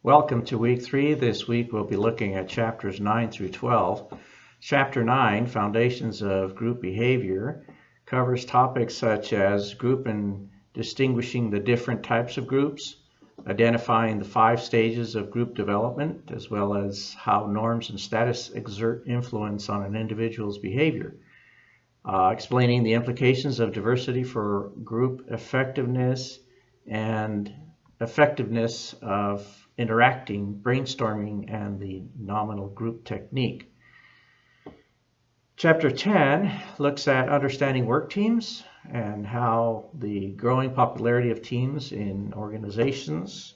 Welcome to week 3. This week we'll be looking at chapters 9 through 12. Chapter 9, Foundations of Group Behavior, covers topics such as group and distinguishing the different types of groups, identifying the 5 stages of group development, as well as how norms and status exert influence on an individual's behavior, explaining the implications of diversity for group effectiveness and effectiveness of interacting, brainstorming, and the nominal group technique. Chapter 10 looks at understanding work teams and how the growing popularity of teams in organizations,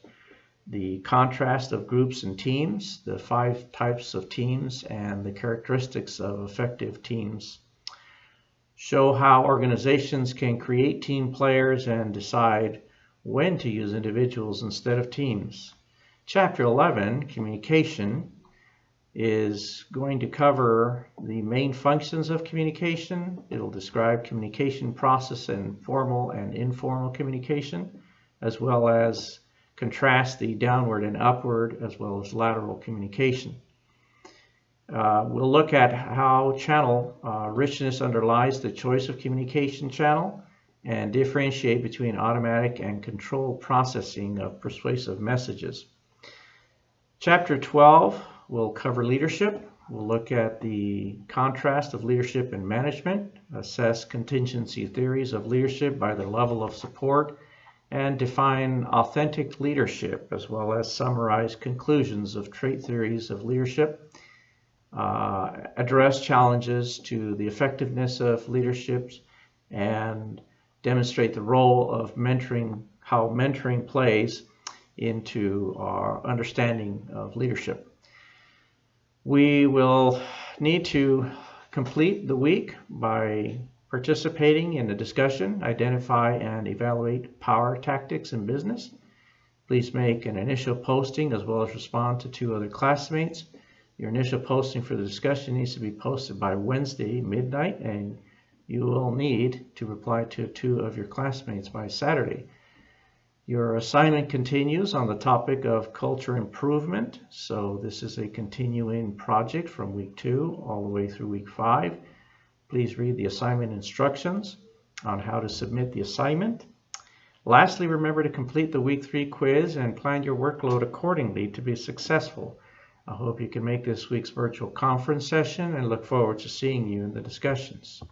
the contrast of groups and teams, the 5 types of teams, and the characteristics of effective teams show how organizations can create team players and decide when to use individuals instead of teams. Chapter 11, Communication, is going to cover the main functions of communication. It'll describe communication process and formal and informal communication, as well as contrast the downward and upward, as well as lateral communication. We'll look at how channel richness underlies the choice of communication channel and differentiate between automatic and controlled processing of persuasive messages. Chapter 12 will cover leadership. We'll look at the contrast of leadership and management, assess contingency theories of leadership by their level of support, and define authentic leadership, as well as summarize conclusions of trait theories of leadership, address challenges to the effectiveness of leadership, and demonstrate the role of mentoring, how mentoring plays into our understanding of leadership. We will need to complete the week by participating in the discussion, identify and evaluate power tactics in business. Please make an initial posting as well as respond to 2 other classmates. Your initial posting for the discussion needs to be posted by Wednesday midnight, and you will need to reply to 2 of your classmates by Saturday. Your assignment continues on the topic of culture improvement. So this is a continuing project from week 2 all the way through week 5. Please read the assignment instructions on how to submit the assignment. Lastly, remember to complete the week 3 quiz and plan your workload accordingly to be successful. I hope you can make this week's virtual conference session and look forward to seeing you in the discussions.